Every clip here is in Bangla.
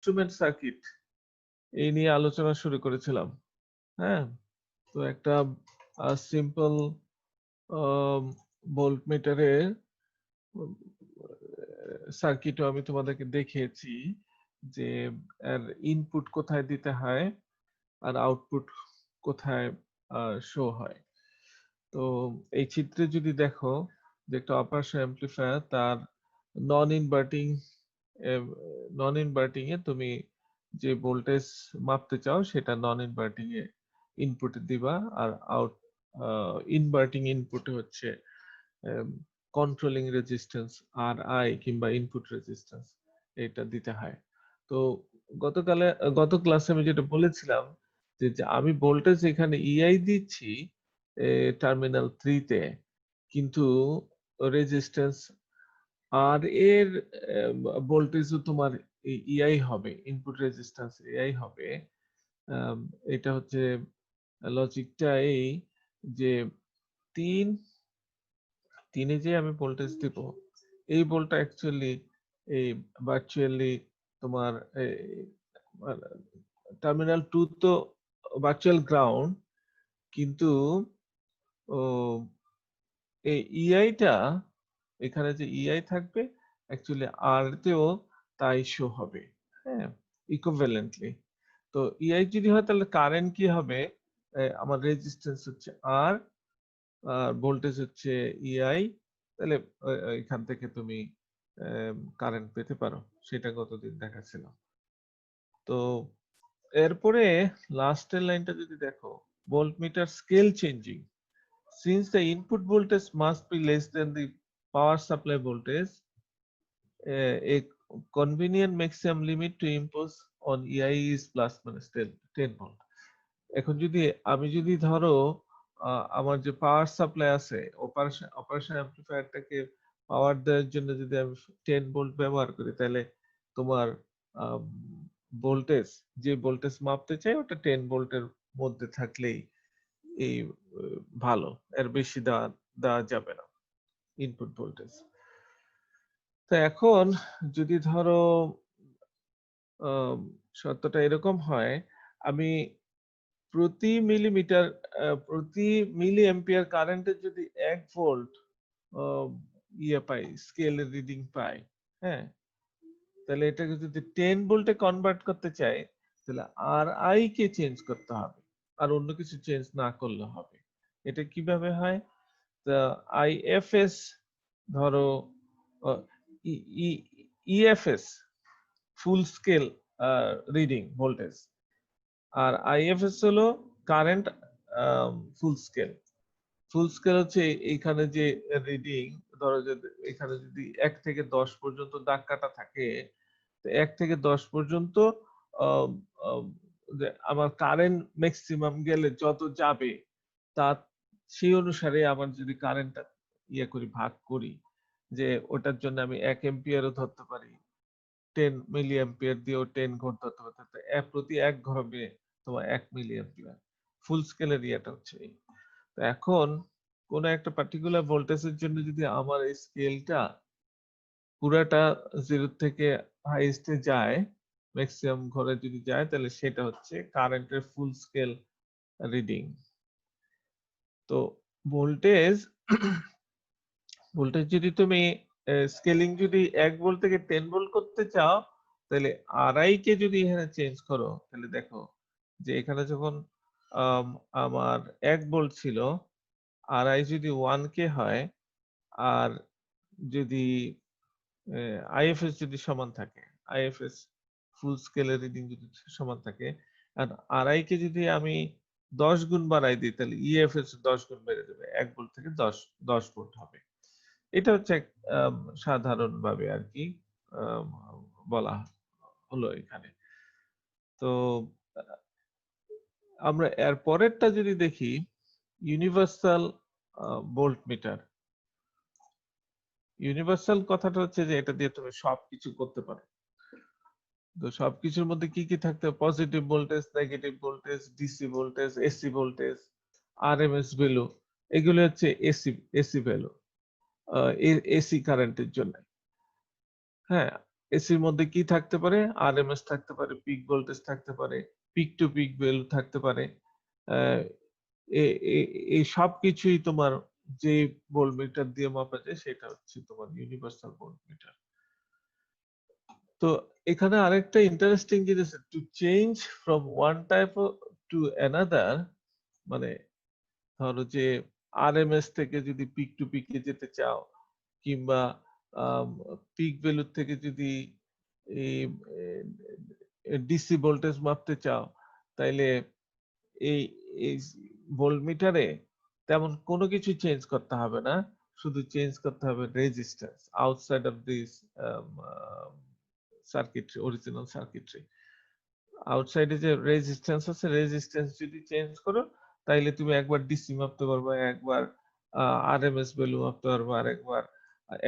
ইনস্ট্রুমেন্ট সার্কিট এই নিয়ে আলোচনা শুরু করেছিলাম। হ্যাঁ, তো একটা সিম্পল ভোল্টমিটারের সার্কিটও আমি তোমাদেরকে দেখিয়েছি যে এর ইনপুট কোথায় দিতে হয় আর আউটপুট কোথায় শো হয়। তো এই চিত্রে যদি দেখো যে একটা অপারেশন অ্যাম্পলিফায়ার তার নন ইনভার্টিং এ তুমি যে ভোল্টেজ মাপতে চাও সেটা নন ইনভার্টিং এ ইনপুটে দিবা, আর ইনভার্টিং ইনপুটে হচ্ছে কন্ট্রোলিং রেজিস্ট্যান্স আর আই কিংবা ইনপুট রেজিস্ট্যান্স এটা দিতে হয়। তো গত ক্লাসে আমি যেটা বলেছিলাম যে আমি ভোল্টেজ এখানে ইআই দিচ্ছি টার্মিনাল 3 তে, কিন্তু রেজিস্ট্যান্স আর এর ভোল্টেজও তোমার ইআই হবে, ইনপুট রেজিস্ট্যান্স ইআই হবে। এটা হচ্ছে লজিকটা এই যে তিনে যে আমি ভোল্টেজ দিব এই ভোল্টটা অ্যাকচুয়ালি এই ভার্চুয়ালি তোমার টার্মিনাল 2 তো ভার্চুয়াল গ্রাউন্ড, কিন্তু ও এই ইআইটা এখানে যে ইআই থাকবে অ্যাকচুয়ালি আর তেও তাই শো হবে। হ্যাঁ, ইকুইভ্যালেন্টলি। তো ইআই যদি হয় তাহলে কারেন্ট কি হবে, আমার রেজিস্ট্যান্স হচ্ছে আর আর ভোল্টেজ হচ্ছে ইআই, তাহলে এখান থেকে তুমি কারেন্ট পেতে পারো, সেটা গতদিন দেখাচ্ছিল। তো এরপরে লাস্টের লাইনটা যদি দেখো, voltmeter scale changing since the input voltage must be less than the power supply voltage, a convenient maximum limit to impose on EI is plus minus 10 volt. এখন যদি আমি যদি ধরো আমার যে পাওয়ার সাপ্লাই আছে অপারেশন অ্যাম্পলিফায়ারটাকে পাওয়ার দেওয়ার জন্য যদি আমি 10 ভোল্ট ব্যবহার করি, তাহলে তোমার ভোল্টেজ যে ভোল্টেজ মাপতে চাই ওটা 10 ভোল্টের মধ্যে থাকলেই এই ভালো, এর বেশি দেওয়া যাবে না ইনপুট ভোল্টেজ। তো এখন যদি ধরো শর্তটা এরকম হয়, আমি প্রতি মিলি অ্যাম্পিয়ার কারেন্টের যদি 1 ভোল্ট পাই, স্কেল রিডিং পাই, হ্যাঁ, তাহলে এটাকে যদি 10 ভোল্টে কনভার্ট করতে চাই তাহলে আর আই কে চেঞ্জ করতে হবে, আর অন্য কিছু চেঞ্জ না করলে হবে। এটা কিভাবে হয়, আইএফএস ধরো EFS full scale reading voltage, আর আইএফএস হলো কারেন্ট ফুল স্কেল হচ্ছে এইখানে যে রিডিং, ধরো যে এখানে যদি 1 থেকে 10 পর্যন্ত দাগ কাটা থাকে, তো 1 থেকে 10 পর্যন্ত যে আমার কারেন্ট ম্যাক্সিমাম গেলে যত যাবে তা সেই অনুসারে আমার যদি কারেন্টটা করি ভাগ করি, যে ওটার জন্য আমি 1 এম্পিয়ারও ধরতে পারি, 10 মিলি অ্যাম্পিয়ার দিয়েও 10 ঘন্টা ধরতে পারি, তো প্রতি 1 ঘরে তোমার 1 মিলি অ্যাম্পিয়ার ফুল স্কেলের ইয়েটা হচ্ছে এই। তো এখন কোন একটা পার্টিকুলার ভোল্টেজের জন্য যদি আমার এই স্কেলটা পুরাটা 0 থেকে হাইয়েস্টে যায়, ম্যাক্সিমাম ঘরে যদি যায়, তাহলে সেটা হচ্ছে কারেন্টের ফুল স্কেল রিডিং। তো ভোল্টেজ যদি তুমি স্কেলিং যদি 1 ভোল্ট থেকে 10 ভোল্ট করতে চাও, তাহলে আরআই কে যদি এখানে চেঞ্জ করো, তাহলে দেখো যে এখানে যখন আমার 1 ভোল্ট ছিল, আরআই যদি 1 কে হয়, আর যদি আইএফএস যদি সমান থাকে, আইএফএস ফুল স্কেলের রিডিং যদি সমান থাকে, আর আরআই কে যদি আমি 10 গুণ বাড়াই দিই, তাহলে ইএফএস 10 গুণ বেড়ে যাবে, 1 ভোল্ট থেকে 10 ভোল্ট হবে। এটা হচ্ছে সাধারণভাবে আর কি বলা হলো এখানে। তো আমরা এর পরেরটা যদি দেখি, ইউনিভার্সাল ভোল্টমিটার। ইউনিভার্সাল কথাটা হচ্ছে যে এটা দিয়ে তুমি সবকিছু করতে পারো। তো সবকিছুর মধ্যে কি কি থাকতে হবে, positive voltage, negative voltage, DC voltage, AC voltage, RMS value, এগুলো হচ্ছে এসি ভ্যালু এসি কারেন্টের জন্য। হ্যাঁ, এসির মধ্যে কি থাকতে পারে? আরএমএস থাকতে পারে, পিক ভোল্টেজ থাকতে পারে, পিক টু পিক ভ্যালু থাকতে পারে। আ এ এ এই সবকিছুই তোমার যে ভোল্টমিটার দিয়ে মাপা যায় সেটা হচ্ছে তোমার ইউনিভার্সাল ভোল্টমিটার। তো এখানে আরেকটা ইন্টারেস্টিং জিনিস, to change from one type to another, মানে ধরো যে আরএমএস থেকে যদি পিক টু পিকে যেতে চাও, কিংবা পিক ভ্যালুর থেকে যদি এই ডিসি ভোল্টেজ মাপতে চাও, তাইলে এই এই ভোল্টমিটারে তেমন কোনো কিছু চেঞ্জ করতে হবে না, শুধু চেঞ্জ করতে হবে resistance outside of this circuitry, original circuitry. আউটসাইডে যে রেজিস্ট্যান্স আছে, রেজিস্ট্যান্স যদি চেঞ্জ করো, তাইলে তুমি একবার ডিসি মাপতে পারবা, একবার আরএমএস ভ্যালু মাপতে পারবা, আর একবার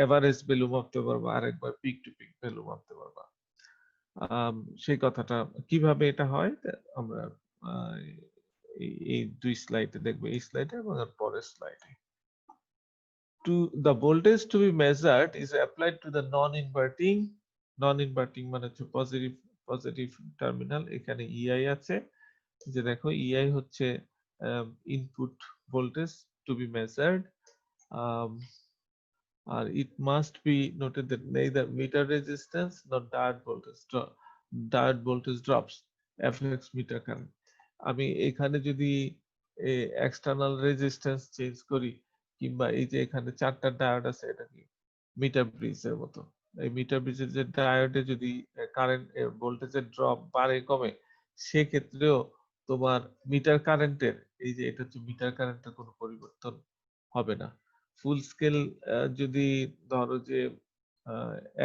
এভারেজ ভ্যালু মাপতে পারবা, আর একবার পিক টু পিক ভ্যালু মাপতে পারবা। সেই কথাটা কিভাবে এটা হয় আমরা আহ, এই দুই স্লাইডে দেখবো, এই স্লাইডে এবং এর পরের স্লাইডে। To the voltage to be measured is applied to the non-inverting মানে হচ্ছে পজিটিভ টার্মিনাল। এখানে ইআই আছে, যে দেখো ইআই হচ্ছে input voltage to be measured, আর it must be noted that neither meter resistance nor diode voltage drops affects meter current. আমি এখানে যদি এক্সটার্নাল রেজিস্ট্যান্স চেঞ্জ করি, কিংবা এই যে এখানে 4টা ডায়োড আছে, এটা কি মিটার ব্রিজের মতো, এই মিটার ব্রিজের যে ডায়োডে যদি কারেন্ট ভোল্টেজের ড্রপ বাড়ে কমে, সেক্ষেত্রেও তোমার মিটার কারেন্টের, এই যে এটা হচ্ছে মিটার কারেন্টের কোনো পরিবর্তন হবে না। ফুল স্কেল যদি ধরো যে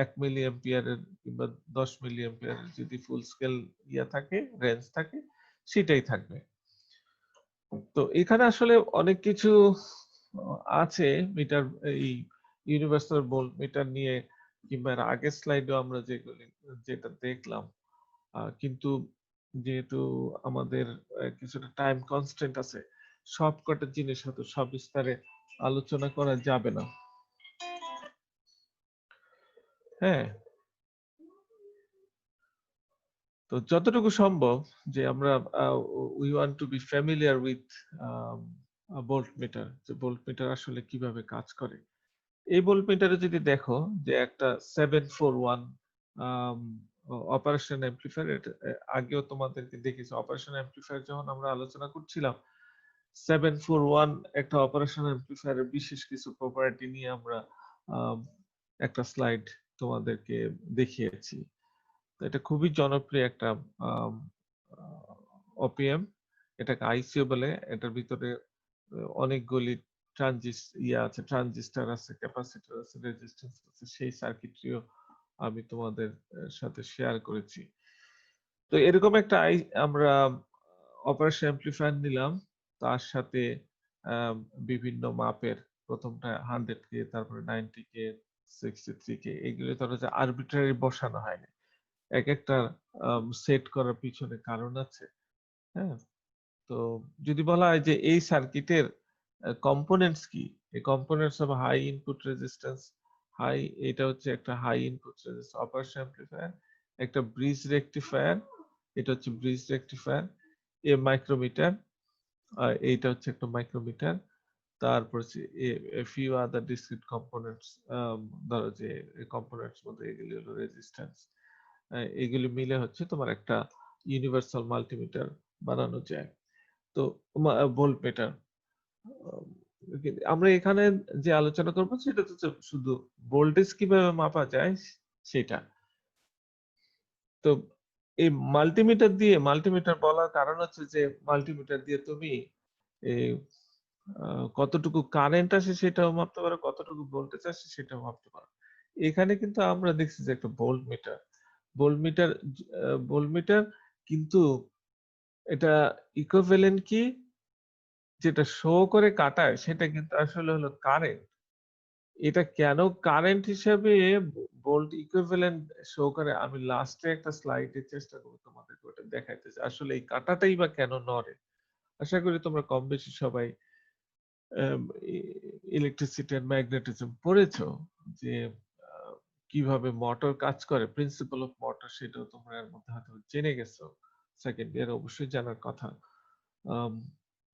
1 মিলি অ্যাম্পিয়ারের কিংবা 10 মিলি অ্যাম্পিয়ারের যদি ফুল স্কেল ইয়া থাকে, রেঞ্জ থাকে, সেটাই থাকবে। তো এখানে আসলে অনেক কিছু আছে মিটার, এই ইউনিভার্সাল ভোল্টমিটার নিয়ে, কিংবা এর আগের স্লাইডেও আমরা যেটা দেখলাম। কিন্তু যেহেতু আমাদের কিছুটা টাইম কনস্ট্যান্ট আছে, সবকটা জিনিস হয়তো সবিস্তারে আলোচনা করা যাবে না। হ্যাঁ, তো যতটুকু সম্ভব যে আমরা we want to B familiar with voltmeter, যে ভোল্টমিটার আসলে কিভাবে কাজ করে। এই ভোল্টমিটারে যদি দেখো যে একটা 741 অপারেশন অ্যাম্পলিফায়ার, আগেও তোমাদেরকে দেখেছি অপারেশন অ্যাম্পলিফায়ার যখন আমরা আলোচনা করছিলাম, 741 একটা অপারেশন অ্যাম্পলিফায়ারের বিশেষ কিছু প্রপার্টি নিয়ে আমরা একটা স্লাইড তোমাদেরকে দেখিয়েছি। এটা খুবই জনপ্রিয় একটা অপিএম, এটাকে আইসিও বলে। এটার ভিতরে অনেকগুলি ট্রানজিস্টার আছে, ক্যাপাসিটর আছে, রেজিস্ট্যান্স আছে, সেই সার্কিটরিও আমি তোমাদের সাথে শেয়ার করেছি। তো এরকম একটা আমরা অপারেশন অ্যাম্পলিফায়ার নিলাম, তার সাথে বিভিন্ন মাপের, প্রথমটা 100K, তারপরে 90K, 63K, এগুলো ধরো যে আরবিট্রারি বসানো হয়নি, এক একটা সেট করার পিছনে কারণ আছে। হ্যাঁ, তো যদি বলা হয় যে এই সার্কিটের কম্পোনেন্টস কি, এই components of high input resistance, high, এটা হচ্ছে একটা high input resistance operation amplifier, একটা ব্রিজ রেকটিফায়ার, এটা হচ্ছে ব্রিজ রেকটিফায়ার, এ মাইক্রোমিটার, এইটা হচ্ছে একটা মাইক্রোমিটার, তারপর ফিউ আদার ডিসক্রিট কম্পোনেন্টস, ধরো যে কম্পোনেন্টস মধ্যে এগুলি হলো রেজিস্ট্যান্স, এগুলি মিলে হচ্ছে তোমার একটা ইউনিভার্সাল মাল্টিমিটার বানানো যায়। তো ভোল্টমিটার আমরা এখানে যে আলোচনা করবো সেটা হচ্ছে শুধু ভোল্টেজ কিভাবে মাপা যায় সেটা। তো এই মাল্টিমিটার বলার কারণ হচ্ছে যে মাল্টিমিটার দিয়ে তুমি এই কতটুকু কারেন্ট আসে সেটাও মাপতে পারো, কতটুকু ভোল্টেজ আসে সেটাও মাপতে পারো। এখানে কিন্তু আমরা দেখছি যে একটা ভোল্টমিটার ভোল্টমিটার কিন্তু এটা ইকুইভ্যালেন্ট কি, যেটা শো করে কাটায় সেটা কিন্তু আসলে হলো কারেন্ট। এটা কেন কারেন্ট হিসেবে ভোল্ট ইকুইভ্যালেন্ট শো করে, আমি লাস্টে একটা স্লাইডে চেষ্টা করব তোমাদেরকে ওটা দেখাইতে, যে আসলে এই কাঁটাটাই বা কেন নড়ে। আশা করি তোমরা কম বেশি সবাই ইলেকট্রিসিটি এন্ড ম্যাগনেটিজম পড়েছো, যে কিভাবে মোটর কাজ করে, প্রিন্সিপাল অফ মোটর, সেটাও তোমরা এর মধ্যে হয়তো জেনে গেছো, সেকেন্ড ইয়ার অবশ্যই জানার কথা।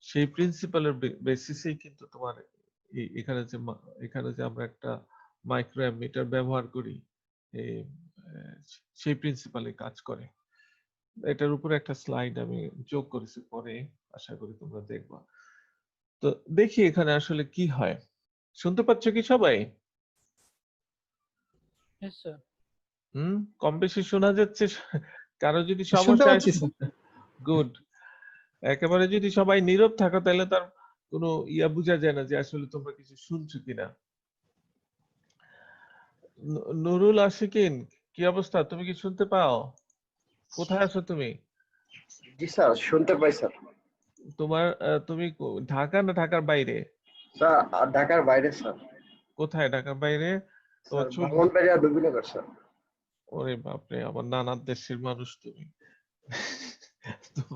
সেই প্রিন্সিপালের বেসিসেই কিন্তু তোমার এখানে যে আমরা একটা মাইক্রো অ্যামিটার ব্যবহার করি, সেই প্রিন্সিপালে কাজ করে। এটার উপরে একটা স্লাইড আমি যোগ করেছি, পরে আশা করি তোমরা দেখবা। তো দেখি এখানে আসলে কি হয়। শুনতে পাচ্ছ কি সবাই? কম বেশি শোনা যাচ্ছে? কারো যদি শুনতে সমস্যা পাচ্ছি আসে, স্যার। গুড। একেবারে যদি সবাই নীরব থাকো তাহলে তার কোনো বোঝা যায় না যে আসলে তোমরা কিছু শুনছো কিনা। নুরুল আশিকিন, কি অবস্থা? তুমি কি শুনতে পাও? কোথায় আছো তুমি? জি স্যার, শুনতে পাই স্যার। তুমি ঢাকা না ঢাকার বাইরে? স্যার ঢাকার বাইরে স্যার। কোথায় ঢাকার বাইরে? স্যার তোমার ব্রাহ্মণবাড়িয়া নবীনগর স্যার। ওরে বাপরে, আমার নানার দেশের মানুষ তুমি।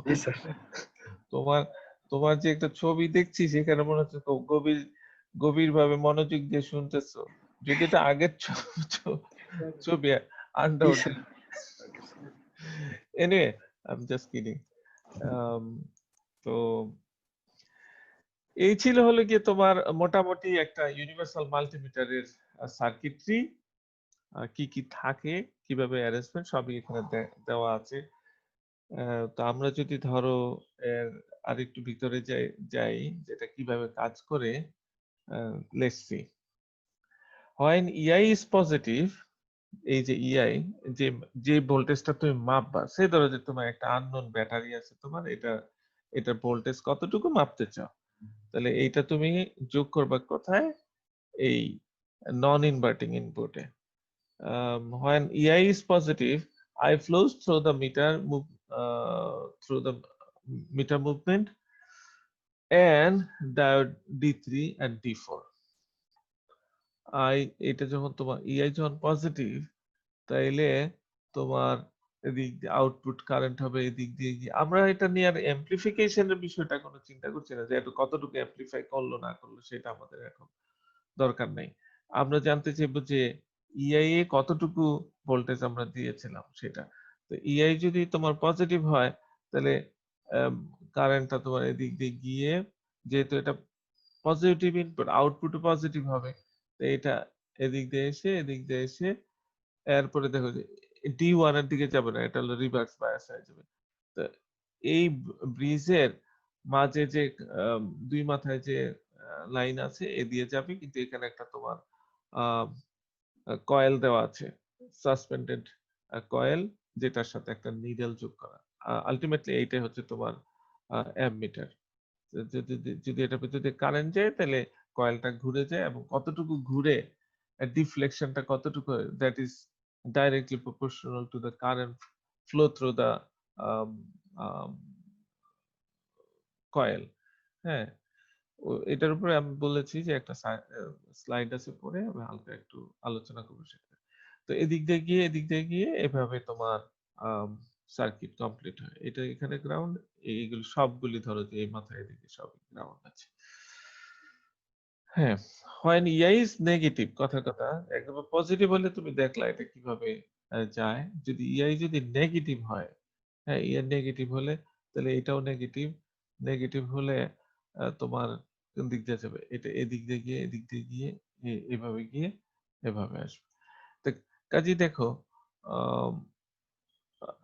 জি স্যার। তোমার তোমার যে একটা ছবি দেখছি সেখানে মনে হচ্ছে তো গভীর ভাবে মনোযোগ দিয়ে শুনতেছো, যদি এটা আগের ছবি জি sir. Undoubted. Anyway, I am just kidding. তো এই ছিল হলো গিয়ে তোমার মোটামুটি একটা ইউনিভার্সাল মাল্টিমিটারের সার্কিটরি, কি কি থাকে, কিভাবে অ্যারেঞ্জমেন্ট, সবই এখানে দেওয়া আছে। তো আমরা যদি ধরো এর আরেকটু ভিতরে যাই যেটা কিভাবে কাজ করে, let's see. When EI is positive, এই যে EI, যে যে ভোল্টেজটা তুমি মাপবা, সে ধরো যে তোমার একটা আননোন ব্যাটারি আছে, তোমার এটা ভোল্টেজ কতটুকু মাপতে চাও, তাহলে এইটা তুমি যোগ করবা কোথায়? এই নন inverting ইনপুটে। When EI is positive, I flows through the meter movement and diode D3 and D4. এটা যখন তোমার EI যখন পজিটিভ, তাইলে তোমার এদিক দিয়ে আউটপুট কারেন্ট হবে এদিক দিয়ে গিয়ে। আমরা এটা নিয়ে আর অ্যাম্পলিফিকেশনের বিষয়টা কোনো চিন্তা করছি না, যে এটা কতটুকু অ্যাম্পলিফাই করলো না করলো সেটা আমাদের এখন দরকার নেই। আমরা জানতে চাইবো যে ইআই এ কতটুকু ভোল্টেজ আমরা দিয়েছিলাম সেটা। তো ইআই যদি তোমার পজিটিভ হয়, তাহলে কারেন্টটা তোমার এদিক দিয়ে গিয়ে, যেহেতু এটা পজিটিভ ইনপুট, আউটপুট পজিটিভ হবে, তো এটা এদিক দিয়ে এসে এরপরে দেখো যে D1 এর দিকে যাবে না, এটা হলো রিভার্স বায়াস হয়ে যাবে। তো এই ব্রিজের মাঝে যে দুই মাথায় যে লাইন আছে এ দিয়ে যাবে, কিন্তু এখানে একটা তোমার কয়েল দেওয়া আছে, সাসপেন্ডেড কয়েল, যেটার সাথে একটা নিডেল যোগ করা। আলটিমেটলি এইটাই হচ্ছে তোমার অ্যামমিটার। যদি এটার ভিতরে কারেন্ট যায় তাহলে কয়েলটা ঘুরে যায়, এবং কতটুকু ঘুরে, ডিফ্লেকশনটা কতটুকু, that is directly proportional to the current flow through the um, um, coil. হ্যাঁ, এটার উপরে আমি বলেছি যে একটা স্লাইড আছে, পরে আমি হালকা একটু আলোচনা করবো সেটা। তো এদিক দিয়ে গিয়ে এভাবে তোমার সার্কিট কমপ্লিট হয়। এটা এখানে গ্রাউন্ড, এইগুলো সবগুলি ধরো যে এই মাথায় এদিকে সব গ্রাউন্ড আছে। হ্যাঁ, when EI is নেগেটিভ, কথার কথা একদম পজিটিভ হলে তুমি দেখলা এটা কিভাবে যায়। যদি EI যদি নেগেটিভ হয়, হ্যাঁ, EI নেগেটিভ হলে তাহলে এটাও নেগেটিভ। নেগেটিভ হলে তোমার কোন দিক দিয়ে যাবে? এটা এদিক দিয়ে গিয়ে এভাবে গিয়ে এভাবে আসবে। তো কাজেই দেখো, আম,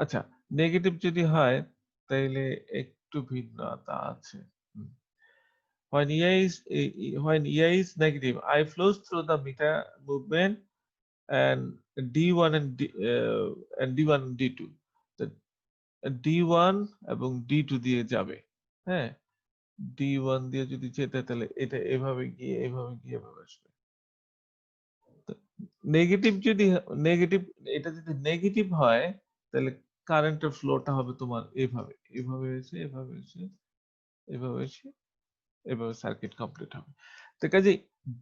আচ্ছা, নেগেটিভ যদি হয় তাইলে একটু ভিন্নতা আছে। হুম। When EI is negative, I flows through the meter movement and D1 and D1 and D2. তো D1 এবং D2 দিয়ে যাবে। হ্যাঁ, D1 দিয়ে যদি যেতে তাহলে এটা এভাবে গিয়ে এভাবে আসবে। নেগেটিভ যদি নেগেটিভ এটা যদি নেগেটিভ হয়, তাহলে কারেন্টের ফ্লোটা হবে তোমার এভাবে এসে এভাবে সার্কিট কমপ্লিট হবে। তো কাজে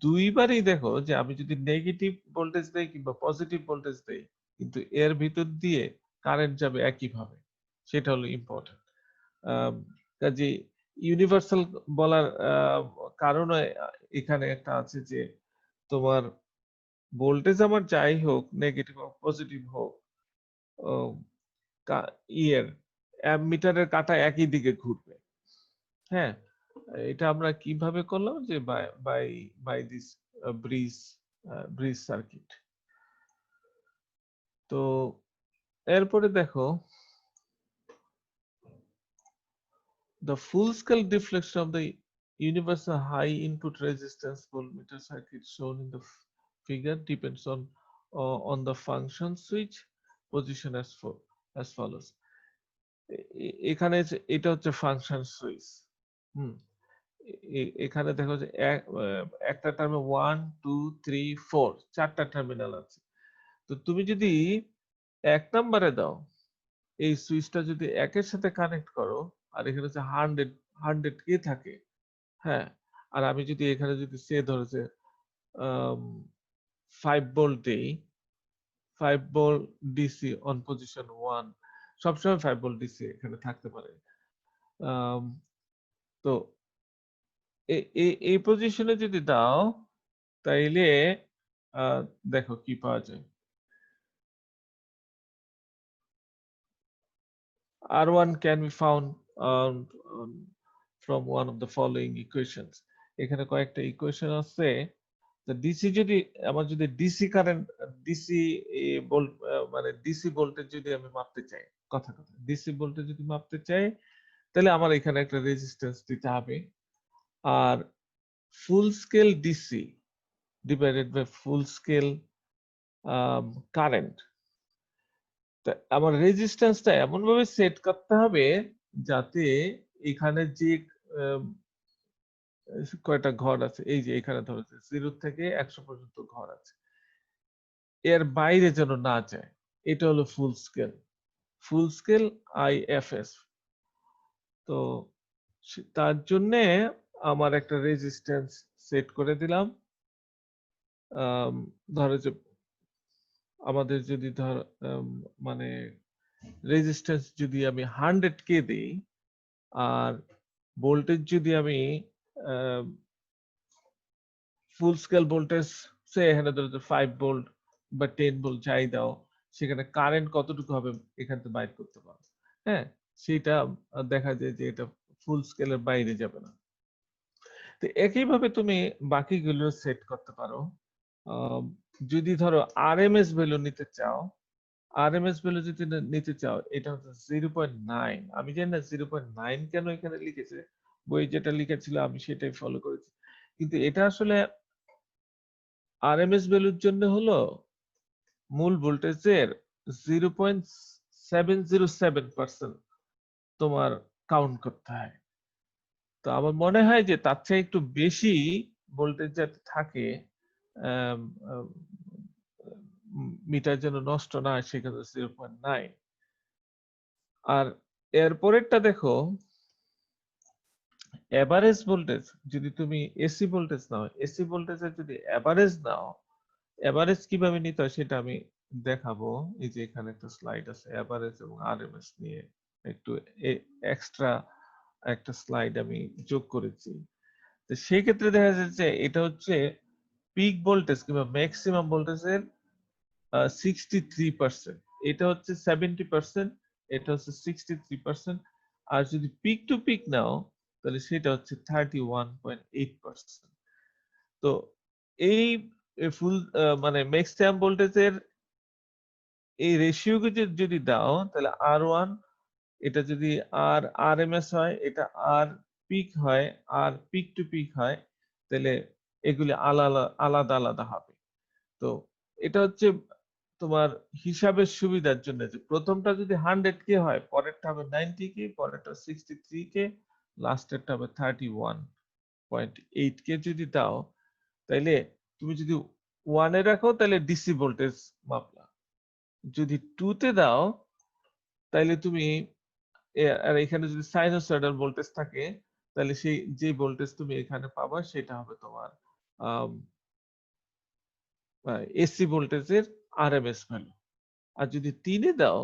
দুইবারই দেখো যে আমি যদি নেগেটিভ ভোল্টেজ দেই কিংবা পজিটিভ ভোল্টেজ দেই, কিন্তু এর ভিতর দিয়ে কারেন্ট যাবে একই ভাবে, সেটা হলো ইম্পর্টেন্ট। কাজে ইউনিভার্সাল বলার কারণে এখানে একটা আছে যে তোমার ভোল্টেজ আমার যাই হোক, নেগেটিভ হোক পজিটিভ হোক, ইয়ের অ্যামমিটারের কাঁটা একই দিকে ঘুরবে। হ্যাঁ, এটা আমরা কিভাবে করলাম যে বাই দিস ব্রিজ সার্কিট। তো এরপরে দেখো, the full scale deflection of the universal high input resistance voltmeter circuit shown in the figure depends on the function switch position as follows. এখানে এটা হচ্ছে ফাংশন সুইচ। এখানে দেখো যে একটা টার্মে 1 2 3 4 চারটা টার্মিনাল আছে। তো তুমি যদি 1 নম্বরে দাও, এই সুইচটা যদি 1 এর সাথে কানেক্ট করো, আর এখানে হচ্ছে 100 কে থাকে, হ্যাঁ, আর আমি যদি এখানে যদি সে ধরেছে 5 ভোল্ট দেই, 5 ভোল্ট ডিসি অন পজিশন 1, সবসময় 5 ভোল্ট ডিসি এখানে থাকতে পারে। তো এই পজিশনে যদি দাও, তাইলে দেখো কি পাওয়া যায়। R1 can be found from one of the following equations. এখানে কয়েকটা ইকুয়েশন আছে। ডিসি যদি আমার যদি ডিসি কারেন্ট, ডিসি মানে ডিসি ভোল্টেজ যদি আমি মাপতে চাই, কথা ডিসি ভোল্টেজ যদি মাপতে চাই, তাহলে আমার এখানে একটা রেজিস্ট্যান্স দিতে হবে। আর full scale DC divided by full scale current, আমার রেজিস্ট্যান্সটা এমন ভাবে সেট করতে হবে যাতে এখানে যে কয়টা ঘর আছে, এই যে এখানে ধরেছে 0 থেকে 100 পর্যন্ত ঘর আছে, এর বাইরে যেন না যায়। এটা হলো ফুল স্কেল আইএফএস। তো তার জন্য আমার একটা রেজিস্ট্যান্স সেট করে দিলাম। ধরো যে আমাদের যদি মানে রেজিস্ট্যান্স যদি আমি 100K দিই, আর ভোল্টেজ যদি আমি ফুল স্কেল ভোল্টেজ সে এখানে ধরো 5 ভোল্ট বা 10 ভোল্ট যাই দাও, সেখানে কারেন্ট কতটুকু হবে এখান থেকে বাইর করতে পারো। হ্যাঁ, সেটা দেখা যায় যে এটা ফুল স্কেলের বাইরে যাবে না। তো একইভাবে তুমি বাকিগুলো সেট করতে পারো। যদি ধরো আরএমএস ভ্যালু নিতে চাও, আরএমএস ভ্যালু যদি নিতে চাও, এটা হচ্ছে 0.9। আমি জানি না 0.9 কেন এখানে লিখেছে, বই যেটা লিখেছিল আমি সেটাই ফলো করেছি, কিন্তু এটা আসলে আরএমএস ভ্যালুর জন্য হলো মূল ভোল্টেজের 0.707% তোমার কাউন্ট করতে হয়। তো আমার মনে হয় যে তার চেয়ে একটু বেশি ভোল্টেজ যাতে থাকে, মিটার যেন নষ্ট না হয়, সেক্ষেত্রে 0.9। আর এরপরেরটা দেখো, এভারেজ ভোল্টেজ যদি তুমি এসি ভোল্টেজ নাও, এসি ভোল্টেজের যদি এভারেজ নাও, এভারেজ কিভাবে নিতে হয় সেটা আমি দেখাবো। এই যে এখানে একটা স্লাইড আছে এভারেজ এবং আরএমএস নিয়ে, একটু এক্সট্রা একটা স্লাইড আমি যোগ করেছি। তো সেই ক্ষেত্রে দেখা যাচ্ছে এটা হচ্ছে পিক ভোল্টেজ কিংবা ম্যাক্সিমাম ভোল্টেজের 63%, এটা হচ্ছে 70%, এটা হচ্ছে 63%। আর যদি পিক টু পিক নাও, তাহলে সেটা হচ্ছে 31.8%। তো এই ফুল মানে ম্যাক্সিমাম ভোল্টেজের এই রেশিও যদি দাও, তাহলে R1 এটা যদি আরএমএস হয়, এটা আর পিক হয়, আর পিক টু পিক হয়, তাহলে এগুলি আলাদা আলাদা আলাদা হবে। তো এটা হচ্ছে তোমার হিসাবের সুবিধার জন্য, যে প্রথমটা যদি 100K হয়, পরেরটা হবে 90K, পরেরটা 63K, লাস্টেরটা হবে 31.8K যদি দাও, তাইলে তুমি যদি 1 এ রাখো তাহলে ডিসি ভোল্টেজ মাপলা, যদি 2 তে দাও তাইলে তুমি আর এখানে যদি সাইনোসয়েডাল ভোল্টেজ থাকে, তাহলে সেই যে ভোল্টেজ তুমি এখানে পাবা সেটা হবে তোমার এসি ভোল্টেজের আরএমএস ভ্যালু। আর যদি 3 এ দাও,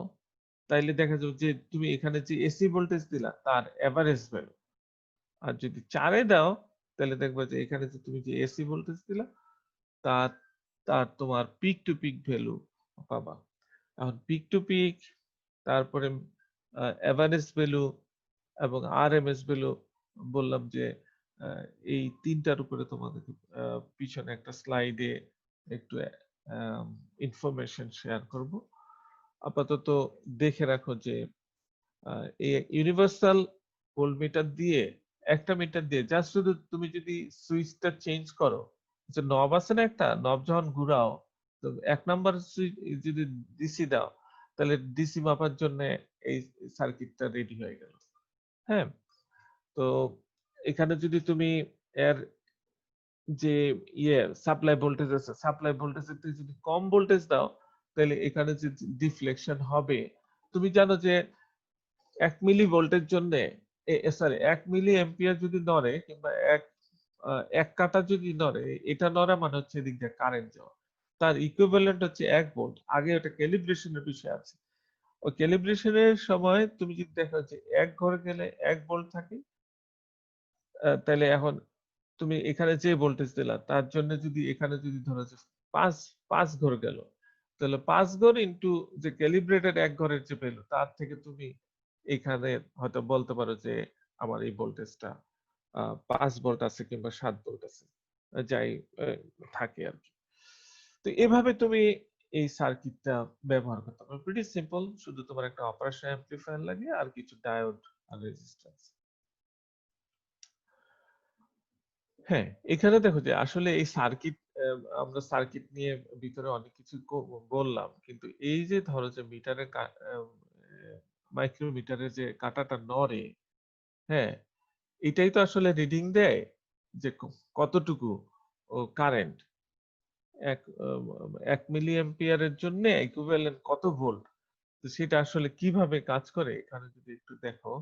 তাইলে দেখা যাবে যে তুমি এখানে যে এসি ভোল্টেজ দিলা তার এভারেজ ভ্যালু। আর যদি 4 এ দাও, তাহলে দেখবা যে এখানে যে তুমি যে এসি ভোল্টেজ দিলা তার তার তোমার পিক টু পিক ভ্যালু পাবা। এখন পিক টু পিক, তারপরে এভারেজ ভ্যালু এবং আরএমএস ভ্যালু বললাম যে এই তিনটার উপরে তোমাদের পিছনে একটা স্লাইডে একটু ইনফরমেশন শেয়ার করব। আপাতত দেখে রাখো যে এই ইউনিভার্সাল ভোল্ট মিটার দিয়ে, একটা মিটার দিয়ে জাস্ট শুধু তুমি যদি সুইচটা চেঞ্জ করো, যে নব আছে না, একটা নব যখন ঘুরাও, তো 1 নম্বর সুইচ যদি ডিসি দাও, তাহলে ডিসি মাপার জন্য এই সার্কিটটা রেডি হয়ে গেল। হ্যাঁ, তো এখানে যদি তুমি এর যে সাপ্লাই ভোল্টেজ আছে, সাপ্লাই ভোল্টেজের থেকে যদি কম ভোল্টেজ দাও, তাহলে এখানে যে ডিফ্লেকশন হবে, তুমি জানো যে 1 মিলি ভোল্টের জন্য, সরি 1 মিলি এম্পিয়ার যদি নড়ে, কিংবা এক কাটা যদি নড়ে, এটা নড়া মানে হচ্ছে এদিক দিয়ে কারেন্ট যাওয়া। তার ইকুইভ্যালেন্ট হচ্ছে 1 ভোল্ট। আগে ওটা ক্যালিব্রেশনের বিষয় আছে, ওই ক্যালিব্রেশনের সময় তুমি যদি দেখো যে এক ঘর গেলে 1 ভোল্ট থাকে, তাহলে এখন তুমি এখানে যে ভোল্টেজ দিলা, তার জন্য যদি এখানে যদি ধরো যে পাঁচ পাঁচ ঘর গেল, তাহলে 5 ঘর ইন্টু যে ক্যালিব্রেটেড 1 ঘরের যে ভ্যালু, তার থেকে তুমি এখানে হয়তো বলতে পারো যে আমার এই ভোল্টেজটা 5 ভোল্ট আছে কিংবা 7 ভোল্ট আছে, যাই থাকে আর কি। তো এভাবে তুমি এই সার্কিটটা ব্যবহার করতে পারো, প্রিটি সিম্পল। শুধু তোমার একটা অপারেশন অ্যাম্প্লিফায়ার লাগে আর কিছু ডায়োড আর রেজিস্ট্যান্স। হ্যাঁ, এখানে দেখো যে আসলে এই সার্কিট, আমরা সার্কিট নিয়ে ভিতরে অনেক কিছু বললাম, কিন্তু এই যে ধরো যে মিটারের মাইক্রোমিটারের যে কাঁটাটা নড়ে, হ্যাঁ, এটাই তো আসলে রিডিং দেয় যে কতটুকু কারেন্ট 1 মিলি অ্যাম্পিয়ারের জন্য ইকুইভ্যালেন্ট কত ভোল্ট। তো সেটা আসলে কিভাবে কাজ করে এখানে যদি একটু দেখো,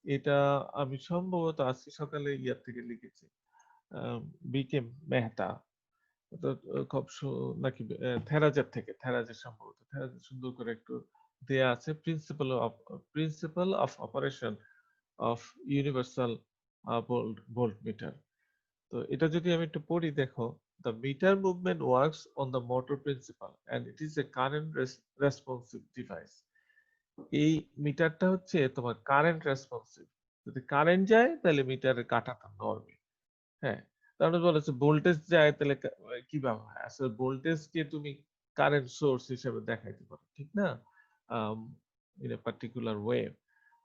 এটা আমি সম্ভবত আজকে সকালে ইয়ার থেকে লিখেছি, বিকে মেহতা, তো খুব নাকি থেরাজের থেকে, থেরাজের সম্ভবত, থেরাজের সুন্দর করে একটু দেয়া আছে, principal of operation of universal volt metre. তো এটা যদি আমি একটু পড়ি, দেখো, the meter movement works on the motor principle and it is a current responsive device. এই মিটারটা হচ্ছে তোমার কারেন্ট রেসপন্সিভ, যদি কারেন্ট যায় তাহলে মিটারের কাঁটাটা নড়বে। হ্যাঁ, তাহলে বলেছে ভোল্টেজ যায়, তাহলে কিভাবে হয়? আসলে ভোল্টেজকে তুমি কারেন্ট সোর্স হিসেবে দেখাইতে পারো, ঠিক না? In a particular way.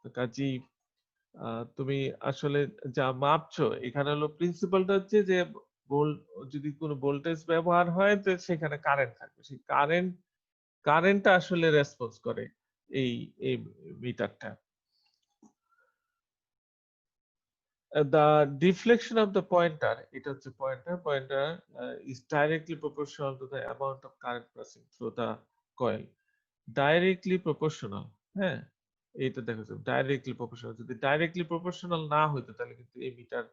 তো কাজেই তুমি আসলে যা মাপছো, এখানে হলো প্রিন্সিপালটা হচ্ছে যে যদি কোনো ভোল্টেজ ব্যবহার হয়, তো সেখানে কারেন্ট থাকবে, সেই কারেন্টটা আসলে রেসপন্স করে এই এই মিটারটা। The deflection of the pointer, এটা হচ্ছে pointer is directly proportional to the amount of current passing through the coil. Directly proportional, হ্যাঁ, এটা দেখো, ডাইরেক্টলি প্রপোর্শনাল। যদি ডাইরেক্টলি প্রপোর্শনাল না হইতো, তাহলে কিন্তু এই মিটার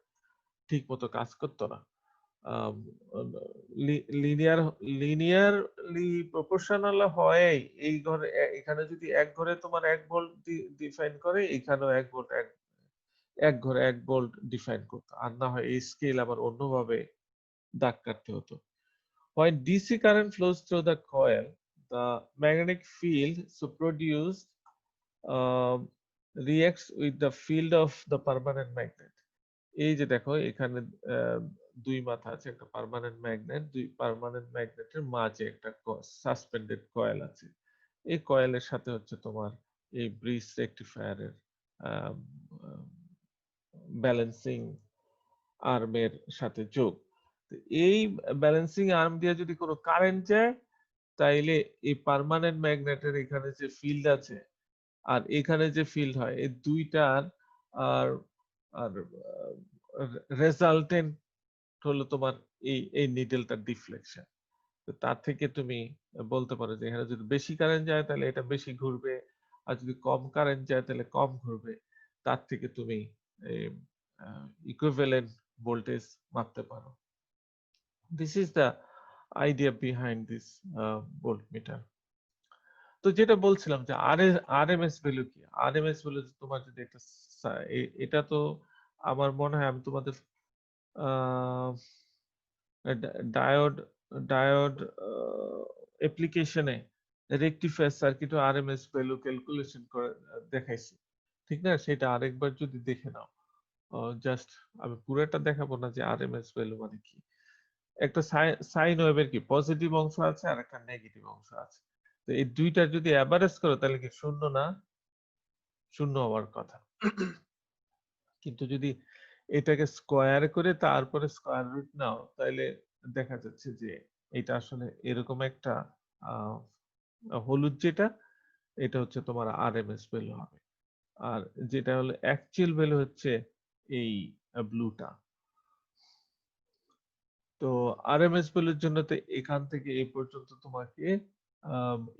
ঠিক মতো কাজ করতো না। লিনিয়ার লিনিয়ারলি প্রপোর্শনাল হয় এই ঘরে, এখানে যদি এক ঘরে তোমার 1 ভোল্ট ডিফাইন করে, এখানেও 1 ভোল্ট, এক ঘরে 1 ভোল্ট ডিফাইন করতো, আর না হয় এই স্কেল আবার অন্যভাবে দাগ কাটতে হতো। When DC current flows through the coil, the magnetic field so produced um, reacts with the field of the permanent magnet. এই যে দেখো এখানে দুই মাথা আছে, একটা পার্মানেন্ট ম্যাগনেট, দুই পার্মানেন্ট ম্যাগনেটের মাঝে একটা সাসপেন্ডেড কয়েল আছে। এই কয়েলের সাথে হচ্ছে তোমার এই ব্রিজ রেকটিফায়ারের ব্যালেন্সিং আর্মের সাথে যোগ। তো এই ব্যালেন্সিং আর্ম দিয়ে যদি কোনো কারেন্ট যায়, তাইলে এই পার্মানেন্ট ম্যাগনেটের এখানে যে ফিল্ড আছে আর এখানে যে ফিল্ড হয়, এই দুইটার আর আর রেজাল্টেন্ট হলো তোমার এই নিডেলটার ডিফ্লেকশন। তো তার থেকে তুমি বলতে পারো যে এখানে যদি বেশি কারেন্ট যায়, তাহলে এটা বেশি ঘুরবে, আর যদি কম কারেন্ট যায়, তাহলে কম ঘুরবে। তার থেকে তুমি ইকুইভ্যালেন্ট ভোল্টেজ মাপতে পারো। This is the idea behind this voltmeter. তো যেটা বলছিলাম যে আরএমএস ভ্যালু কি, আরএমএস ভ্যালু তোমার যদি একটা এটা তো আমার মনে হয় আমি তোমাদের ডায়োড ডায়োড অ্যাপ্লিকেশনে রেকটিফায়ার সার্কিট ও আরএমএস ভ্যালু ক্যালকুলেশন করে দেখাইছি, ঠিক না? সেটা আরেকবার যদি দেখে নাও, জাস্ট আমি পুরোটা দেখাবো না যে আরএমএস ভ্যালু মানে কি। একটা সাইন ওয়েভের কি পজিটিভ অংশ আছে আর একটা নেগেটিভ অংশ আছে। তো এই দুইটা যদি অ্যাভারেজ করো তাহলে কি শূন্য না? শূন্য হওয়ার কথা। কিন্তু যদি এটাকে স্কোয়ার করে তারপরে স্কোয়ার রুট নাও তাহলে দেখা যাচ্ছে যে এটা আসলে এরকম একটা আহ, হলুদ যেটা, এটা হচ্ছে তোমার আরএমএস ভ্যালু হবে। আর যেটা হলো অ্যাকচুয়াল ভ্যালু হচ্ছে এই ব্লুটা। তো আরএমএস ভ্যালুর জন্য তো এখান থেকে এই পর্যন্ত তোমাকে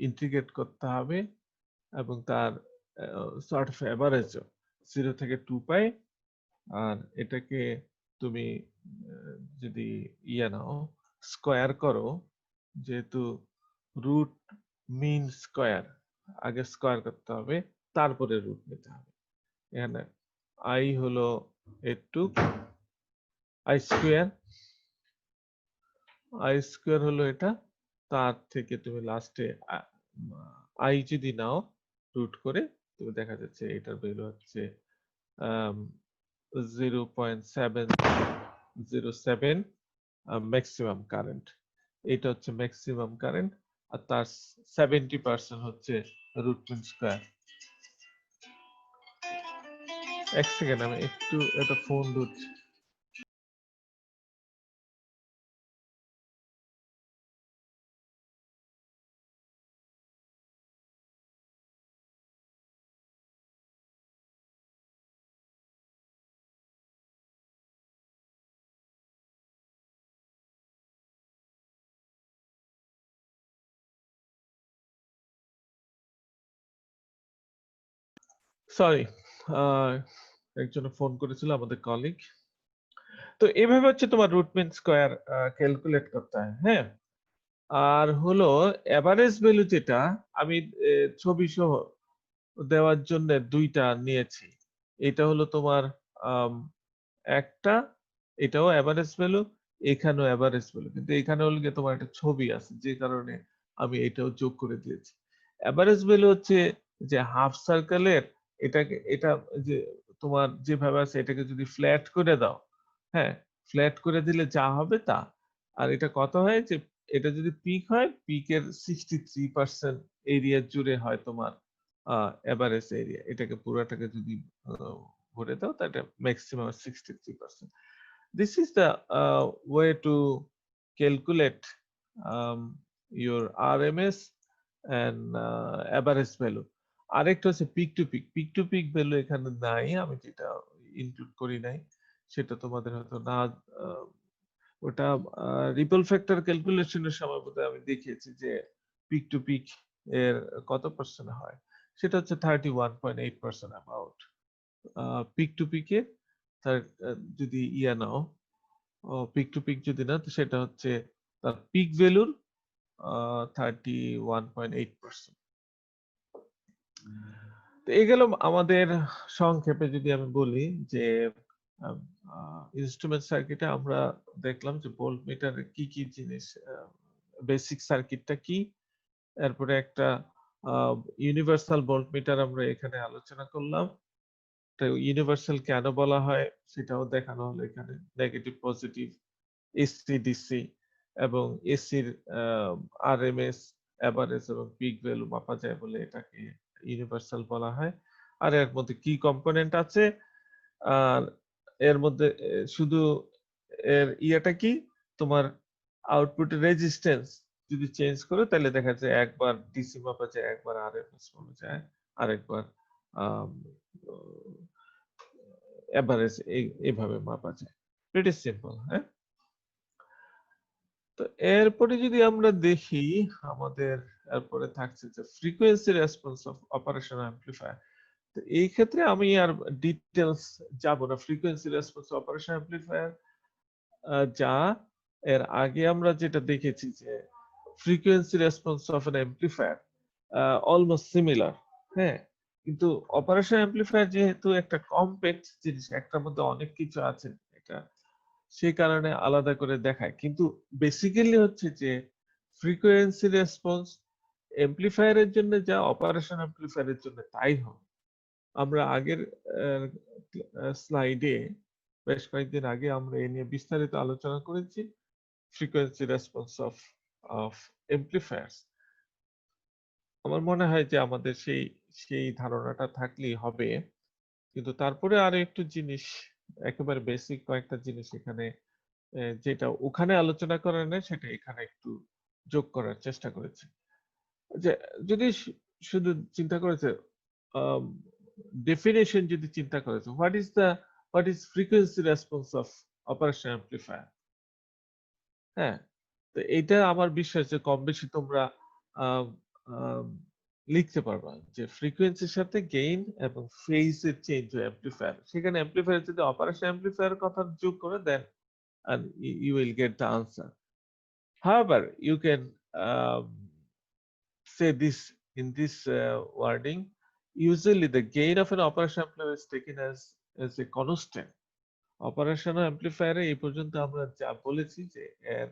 ইন্টিগ্রেট করতে হবে এবং তার সর্ট অফ অ্যাভারেজও 0 থেকে 2 পাই। আর এটাকে তুমি যদি নাও স্কোয়ার করো, যেহেতু রুট মিন স্কোয়ার, আগে স্কোয়ার করতে হবে তারপরে রুট নিতে হবে। এখানে আই হলো একটু আই স্কোয়ার হলো এটা, তার থেকে তুমি লাস্টে আই যদি নাও রুট করে, তুমি দেখা যাচ্ছে এটার ভ্যালু হচ্ছে 0.707 ম্যাক্সিমাম কারেন্ট। এটা হচ্ছে ম্যাক্সিমাম কারেন্ট আর তার 70% হচ্ছে রুট মিন স্কোয়ার। এক সেকেন্ড, আমি একটু একটা ফোন ধরছি। সরি, একজন ফোন করেছিল, আমাদের কলিগ। তো এভাবে হচ্ছে তোমার রুট মিন স্কোয়ার ক্যালকুলেট করতে হয়, হ্যাঁ। আর হলো এভারেজ ভ্যালু, যেটা আমি ছবি সহ দেওয়ার জন্য দুইটা নিয়েছি। এটা হলো তোমার একটা, এটাও এভারেজ ভ্যালু, এখানেও এভারেজ ভ্যালু, কিন্তু এখানে হলো গিয়ে তোমার একটা ছবি আছে যে কারণে আমি এটাও যোগ করে দিয়েছি। এভারেজ ভ্যালু হচ্ছে যে হাফ সার্কেলের, এটা যে তোমার যেভাবে আছে এটাকে যদি ফ্ল্যাট করে দাও, হ্যাঁ, ফ্ল্যাট করে দিলে যা হবে তা। আর এটা কত হয় যে এটা যদি পিক হয়, পিকের 63% এরিয়া জুড়ে হয় তোমার এভারেজ এরিয়া। এটাকে পুরাটাকে যদি ভরে দাও তাহলে maximum 63%। This is the way to calculate your RMS and average value. আরেকটা হচ্ছে peak to peak. Peak to peak value এখানে নাই, আমি যেটা ইনক্লুড করি নাই সেটা তোমাদের হয়তো না, আহ, ওটা রিপল ফ্যাক্টর ক্যালকুলেশনের সময় বোধহয় আমি দেখিয়েছি যে পিক টু পিক এর কত পার্সেন্ট হয়। সেটা হচ্ছে 31.8% অ্যাবাউট পিক টু পিকে। তার যদি নাও, পিক টু পিক যদি না, তো সেটা হচ্ছে তার পিক ভ্যালুর 31.8%। তো এই গেল আমাদের সংক্ষেপে। যদি আমি বলি যে ইনস্ট্রুমেন্ট সার্কিটে আমরা দেখলাম যে ভোল্ট মিটারের কি কি জিনিস, বেসিক সার্কিটটা কি, এরপরে একটা ইউনিভার্সাল ভোল্ট মিটার আমরা এখানে আলোচনা করলাম। তো ইউনিভার্সাল কেন বলা হয় সেটাও দেখানো হলো এখানে, নেগেটিভ পজিটিভ, এসি ডিসি এবং এসির আরএমএস, এভারেজ এবং পিক ভ্যালু মাপা যায় বলে এটাকে ইউনিভার্সাল বলা হয়। আর এর মধ্যে কি কম্পোনেন্ট আছে, আর এর মধ্যে শুধু এর ইয়েটা কি, তোমার আউটপুট রেজিস্ট্যান্স যদি চেঞ্জ করো তাহলে দেখা যায় একবার ডিসি মাপা যায়, একবার আরএমএস মাপা যায়, আরেকবার এভারেজ এইভাবে মাপা যায়। প্রিটি সিম্পল, হ্যাঁ। তো এরপরে যদি আমরা দেখি, আমাদের এরপরে থাকছে যে frequency response of operation amplifier. তো এই ক্ষেত্রে আমি আর ডিটেলস যাব না। ফ্রিকোয়েন্সি রেসপন্স অপারেশন অ্যাম্পলিফায়ার যা, এর আগে আমরা যেটা দেখেছি যে frequency response of N amplifier almost similar, হ্যাঁ। কিন্তু অপারেশন অ্যাম্পলিফায়ার যেহেতু একটা কমপ্লেক্স জিনিস, একটার মধ্যে অনেক কিছু আছে, এটা সেই কারণে আলাদা করে দেখায়, কিন্তু বেসিক্যালি হচ্ছে যে ফ্রিকোয়েন্সি রেসপন্স এমপ্লিফায়ারের জন্য যা অপারেশন এমপ্লিফায়ারের জন্য তাই হবে। আমরা আগের স্লাইডে বেশ কয়েকদিন আগে আমরা এ নিয়ে বিস্তারিত আলোচনা করেছি, ফ্রিকোয়েন্সি রেসপন্স অফ এমপ্লিফায়ার্স। আমার মনে হয় যে আমাদের সেই ধারণাটা থাকলেই হবে, কিন্তু তারপরে আরো একটু জিনিস, একেবারে বেসিক কয়েকটা জিনিস এখানে যেটা ওখানে আলোচনা করা নেই সেটা এখানে একটু যোগ করার চেষ্টা করেছি। যে যদি শুধু চিন্তা করেছে ডেফিনেশন যদি চিন্তা করেছে, what is frequency response of operation amplifier. হ্যাঁ, তো এটা আমার বিশ্বাস যে কম বেশি তোমরা আম, আম, লিখতে পারবা যে ফ্রিকোয়েন্সির সাথে গেইন এবং ফেজের চেঞ্জ হয় অ্যাম্প্লিফায়ার। সেখানে অ্যাম্প্লিফায়ার যদি অপারেশন অ্যাম্প্লিফায়ার কথা যোগ করে দেন and you will get the answer. However, you can say this in this wording. Usually, the gain of an operation amplifier is taken as a constant. Operational amplifier এই পর্যন্ত আমরা যা বলেছি যে এর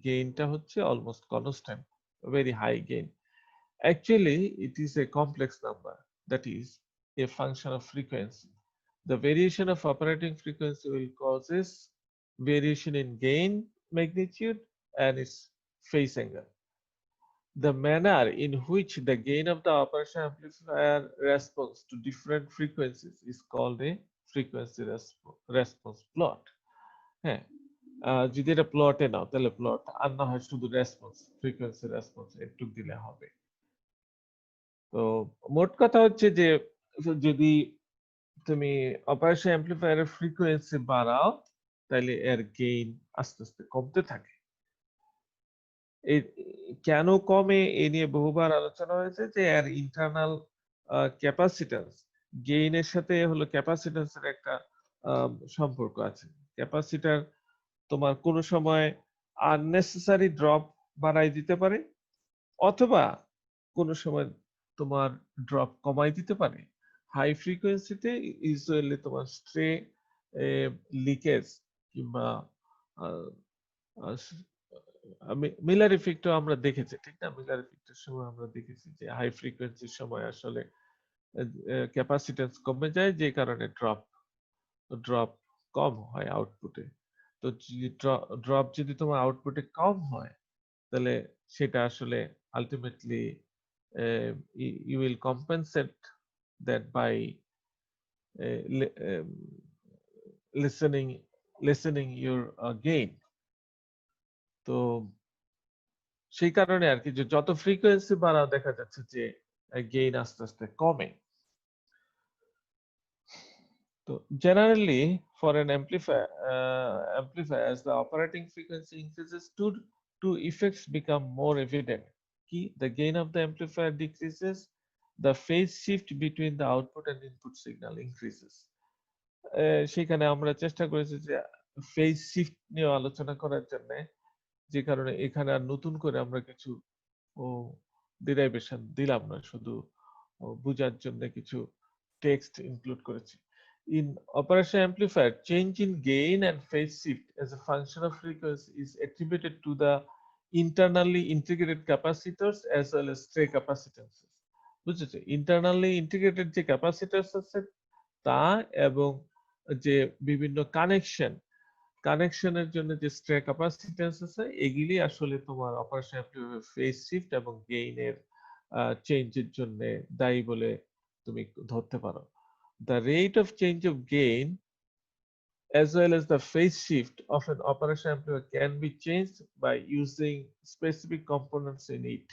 গেইনটা হচ্ছে almost constant, very high gain. Actually, it is a complex number, that is a function of frequency. The variation of operating frequency will causes variation in gain magnitude and its phase angle. The manner in which the gain of the operation amplifier responds to different frequencies is called a frequency response plot. হ্যাঁ, যদি এটা প্লটে নাও তাহলে প্লট, আর না হয় শুধু রেসপন্স, ফ্রিকোয়েন্সি রেসপন্স একটু দিলে হবে। তো মোট কথা হচ্ছে যে যদি তুমি অপারেশন অ্যাম্প্লিফায়ারের ফ্রিকোয়েন্সি বাড়াও তাহলে এর গেইন আস্তে আস্তে কমতে থাকে। এই কেন কমে এ নিয়ে বহুবার আলোচনা হয়েছে যে এর ইন্টারনাল ক্যাপাসিট্যান্স, গেইনের সাথে হলো ক্যাপাসিট্যান্সের একটা সম্পর্ক আছে। ক্যাপাসিটার তোমার কোন সময় আননেসেসারি ড্রপ বাড়াই দিতে পারে, অথবা কোন সময় তোমার ড্রপ কমাই দিতে পারে। হাই ফ্রিকোয়েন্সিতে ইউজুয়ালি তোমার স্ট্রে লিকেজ কিংবা মিলার ইফেক্টও আমরা দেখেছি, ঠিক না? মিলার ইফেক্টের সময় আমরা দেখেছি যে হাই ফ্রিকোয়েন্সির সময় আসলে ক্যাপাসিটেন্স কমে যায়, যে কারণে ড্রপ কম হয় আউটপুটে। তো ড্রপ যদি তোমার আউটপুটে কম হয় তাহলে সেটা আসলে ultimately you will compensate that by lessening your gain. তো সেই কারণে আর কি যে যত ফ্রিকোয়েন্সি বাড়াও দেখা যাচ্ছে যে গেইন আস্তে আস্তে কমে। তো generally for an amplifier as the operating frequency increases, two effects become more evident. Key, the gain of the amplifier decreases, the phase shift between the output and input signal increases. সেখানে আমরা চেষ্টা করেছি যে ফেজ শিফট নিয়ে আলোচনা করার জন্য, যে কারণে এখানে আর নতুন করে আমরা কিছু ডেরিভেশন দিলাম না, শুধু বোঝার জন্য কিছু টেক্সট ইনক্লুড করেছি। In operation amplifier, change in gain and phase shift as a function of frequency is attributed to the internally integrated capacitors as well as stray capacitances. বুঝেছো? ইন্টারনালি ইন্টিগ্রেটেড যে ক্যাপাসিটরস আছে তা, এবং যে বিভিন্ন কানেকশনের জন্য যে স্ট্রে ক্যাপাসিট্যান্স আছে, এগুলি আসলে তোমার অপারেশন অ্যাম্প্লিফায়ার ফেজ শিফট এবং গেইনের চেঞ্জের জন্য দায়ী বলে তুমি ধরতে পারো। The rate of change of gain as well as the phase shift of an operation amplifier can be changed by using specific components in it.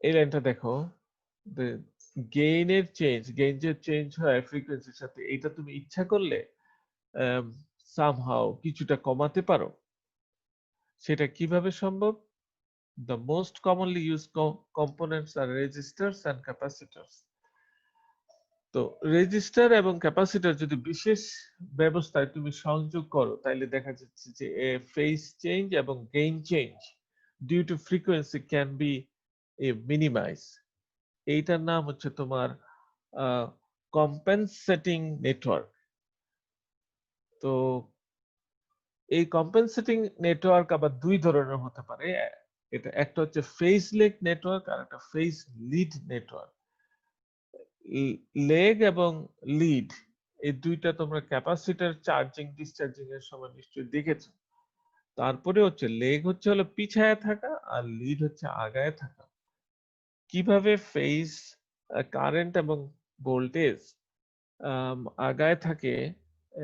এই লাইনটা দেখো, the gain এর গেইন যে চেঞ্জ হয় ফ্রিকোয়েন্সির সাথে, এটা তুমি ইচ্ছা করলে somehow কিছুটা কমাতে পারো। সেটা কিভাবে সম্ভব? The most commonly used components are resistors and capacitors. তো রেজিস্টার এবং ক্যাপাসিটর যদি বিশেষ ব্যবস্থায় তুমি সংযোগ করো তাহলে দেখা যাচ্ছে যে ফেজ চেঞ্জ এবং gain change due to frequency can be minimise. এইটার নাম হচ্ছে তোমার কম্পেনসেটিং নেটওয়ার্ক। তো এই কম্পেনসেটিং নেটওয়ার্ক আবার দুই ধরনের হতে পারে। এটা একটা হচ্ছে ফেজ লেগ নেটওয়ার্ক আর একটা ফেজ লিড নেটওয়ার্ক। লেগ এবং লিড এই দুইটা তোমরা ক্যাপাসিটর চার্জিং ডিসচার্জিং এর সময় নিশ্চয়ই দেখেছো। তারপরে হচ্ছে লেগ হচ্ছে হলো পিছায় থাকা আর লিড হচ্ছে আগায় থাকা। কিভাবে ফেজ কারেন্ট এবং ভোল্টেজ আগায় থাকে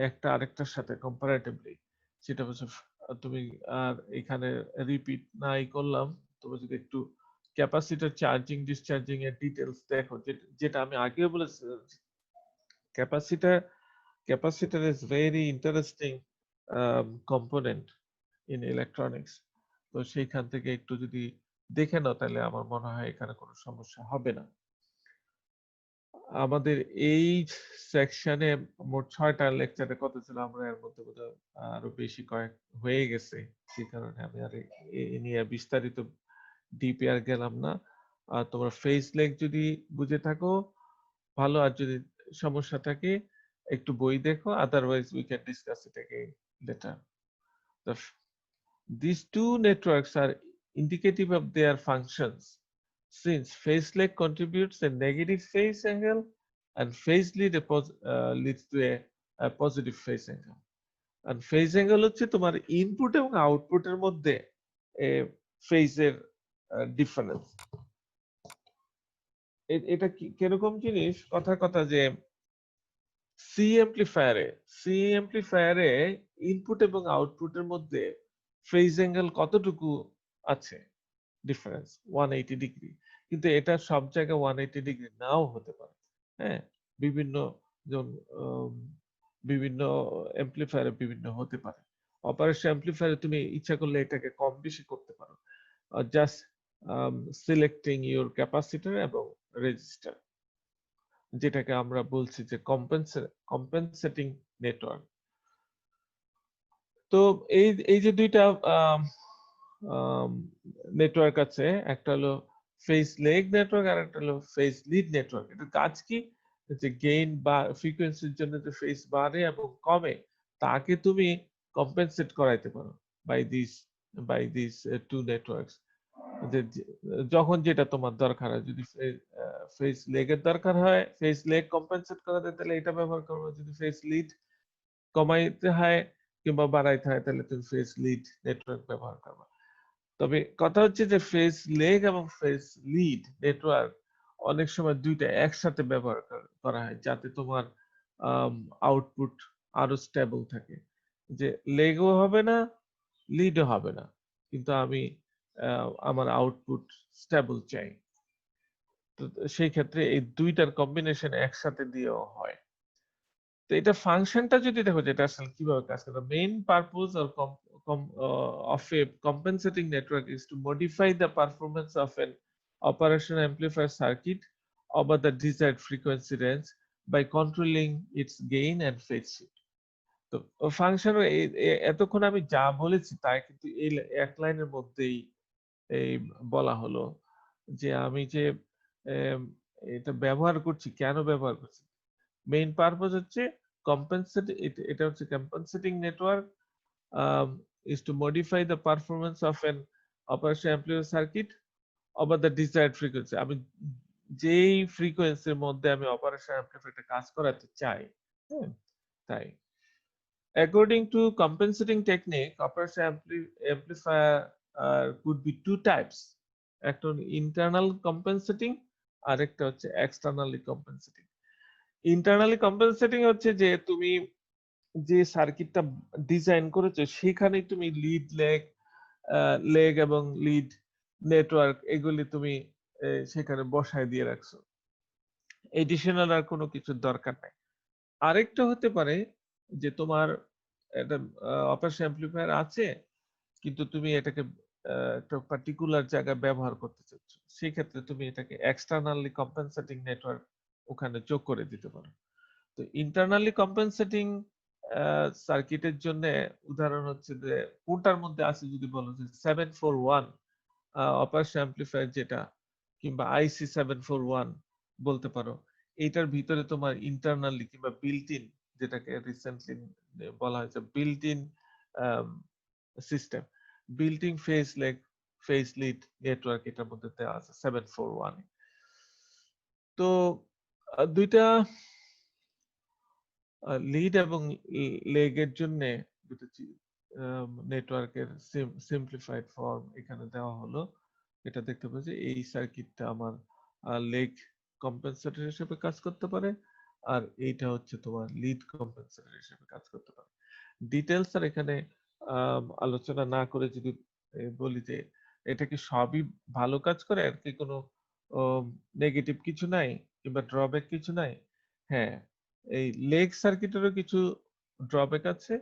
একটা আরেকটার সাথে কম্পারেটিভলি, সেটা হচ্ছে তুমি আর এখানে রিপিট নাই করলাম। তুমি যদি একটু ক্যাপাসিটর চার্জিং ডিসচার্জিং এর ডিটেলস দেখো, যেটা আমি আগেও বলেছি, capacitor is very interesting component in electronics. তো সেইখান থেকে একটু যদি দেখে নাও তাহলে আমার মনে হয় এখানে কোনো সমস্যা হবে না। আমাদের এই সেকশনে মোট 6টা লেকচারের কথা ছিল, আমরা এর মধ্যে বোধহয় আরো বেশি কয়েক হয়ে গেছে, সেই কারণে আমি আর এ নিয়ে বিস্তারিত ডিপে আর গেলাম না। আর তোমরা ফেজ লেগ যদি বুঝে থাকো ভালো, আর যদি সমস্যা থাকে একটু বই দেখো, otherwise we can discuss it again letter. These two networks are indicative of their functions, since phase lag contributes a negative phase angle and phase lead leads to a positive phase angle. And phase angle হচ্ছে তোমার ইনপুট এবং আউটপুটের মধ্যে ফেজের ডিফারেন্স। এটা কিরকম জিনিস, কথা যে সি অ্যাম্পলিফায়ারে ইনপুট এবং আউটপুটের মধ্যে ফেজ অ্যাঙ্গেল কতটুকু আছে ডিফারেন্স 180 ডিগ্রি, কিন্তু এটা সব জায়গায় 180 ডিগ্রি নাও হতে পারে। হ্যাঁ, বিভিন্ন বিভিন্ন অ্যাম্পলিফায়ারে বিভিন্ন হতে পারে। অপারেশন অ্যাম্পলিফায়ারে তুমি ইচ্ছা করলে এটাকে কম বেশি করতে পারো, জাস্ট সিলেক্টিং ইউর ক্যাপাসিটর এবং রেজিস্টার, যেটাকে আমরা বলছি যে কম্পেনসেটিং নেটওয়ার্ক। তো এই যে দুইটা নেটওয়ার্ক আছে, একটা হলো ফেজ লেগ নেটওয়ার্ক আর একটা হলো ফেজ লিড নেটওয়ার্ক। এটার কাজ কি, যে গেইন বা ফ্রিকোয়েন্সির জন্য যে ফেজ বাড়ে এবং কমে তাকে তুমি কম্পেনসেট করাইতে পারো বাই দিস টু নেটওয়ার্কস। যখন যেটা তোমার দরকার হয়, যদি ফেজ লেগের দরকার হয়, ফেজ লেগ কম্পেনসেট করাতে, তাহলে এটা ব্যবহার করবো। যদি ফেজ লিড কমাইতে হয় কিংবা বাড়াইতে হয় তাহলে তুমি ফেজ লিড নেটওয়ার্ক ব্যবহার করবা। তবে কথা হচ্ছে যে ফেজ লেগ এবং ফেজ লিড নেটওয়ার্ক অনেক সময় দুইটা একসাথে ব্যবহার করা হয়, যাতে তোমার আউটপুট আরো স্টেবল থাকে, যে লেগও হবে না লিডও হবে না, কিন্তু আমি আমার আউটপুট স্টেবল চাই। তো সেই ক্ষেত্রে এই দুইটার কম্বিনেশন একসাথে দিয়েও হয়। তো এটা ফাংশনটা যদি দেখো, যেটা আসলে কিভাবে কাজ করে, main purpose of a compensating network is to modify the performance of an operation amplifier circuit over the desired frequency range by controlling its gain and phase shift. তো ফাংশন এতক্ষণ আমি যা বলেছি তাই কিন্তু এই এক লাইনের মধ্যেই এই বলা হলো, যে আমি যে এটা ব্যবহার করছি, কেন ব্যবহার করছি। মেইন পারপোজ হচ্ছে এটা হচ্ছে compensating network is to modify the performance of an operation amplifier circuit over the desired frequency. আমি যেই ফ্রিকোয়েন্সির মধ্যে আমি অপারেশন অ্যাম্পলিফায়ারটা কাজ করাতে চাই, হ্যাঁ, তাই। According to compensating technique, operation amplifier could be two types. একটা internal compensating আর একটা হচ্ছে externally compensating। ইন্টারনালি কম্পেনসেটিং হচ্ছে যে তুমি যে সার্কিটটা ডিজাইন করেছো সেখানে তুমি লেগ এবং লিড নেটওয়ার্ক এগুলি তুমি সেখানে বসায় দিয়ে রাখছো, এডিশনাল আর কোনো কিছুর দরকার নাই। আরেকটা হতে পারে যে তোমার একটা অপারেশন অ্যাম্পলিফায়ার আছে, কিন্তু তুমি এটাকে একটা পার্টিকুলার জায়গায় ব্যবহার করতে চাচ্ছ, সেই ক্ষেত্রে তুমি এটাকে এক্সটার্নালি কম্পেনসেটিং নেটওয়ার্ক ওখানে যোগ করে দিতে পারো। তো ইন্টারনালি কম্পেনসেটিং সার্কিটের জন্য উদাহরণ হচ্ছে যে কোনটার মধ্যে আছে, যদি বলো যে 741 অপারেশন অ্যাম্পলিফায়ার যেটা, কিংবা IC 741 বলতে পারো, এটার ভিতরে তোমার ইন্টারনালি কিংবা বিল্ট ইন, যেটাকে রিসেন্টলি বলা হয়েছে built in system, built in face lead network এটার মধ্যে দেওয়া আছে 741। তো দুইটা লিড এবং লেগের জন্য দুটো নেটওয়ার্কের সিম্পলিফাইড ফর্ম এখানে দেওয়া হলো। এটা দেখতে পাচ্ছি এই সার্কিটটা আমার লেগ কম্পেনসেটর হিসেবে কাজ করতে পারে, আর এইটা হচ্ছে তোমার লিড কম্পেনসেটর হিসেবে কাজ করতে পারে। ডিটেলস আর এখানে আলোচনা না করে যদি বলি যে এটা কি সবই ভালো কাজ করে, আর কি কোনো নেগেটিভ কিছু নাই কিংবা ড্রব্যাক কিছু নাই? হ্যাঁ, এই লেগ সার্কিটেরও কিছু ড্রব্যাক আছে,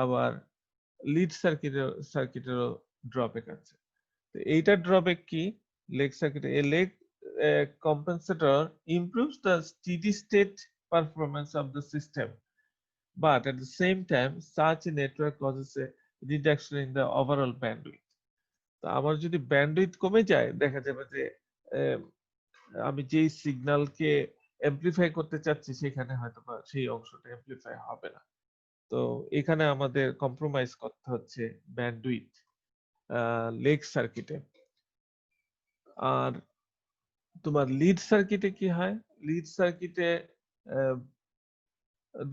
আবার লিড সার্কিটেরও ড্রব্যাক আছে। তো এইটার ড্রব্যাক কি? লেগ সার্কিটে a leg compensator improves the steady state performance of the system, but at the same time such a network causes a reduction in the overall bandwidth. তো আমার যদি ব্যান্ডউইথ কমে যায়, দেখা যাবে যে আমি যেই সিগন্যালকে অ্যামপ্লিফাই করতে চাচ্ছি সেখানে হয়তো বা সেই অংশটা অ্যামপ্লিফাই হবে না। তো এখানে আমাদের কম্প্রোমাইজ করতে হচ্ছে ব্যান্ডউইথ লেগ সার্কিটে। আর তোমার লিড সার্কিটে কি হয়? লিড সার্কিটে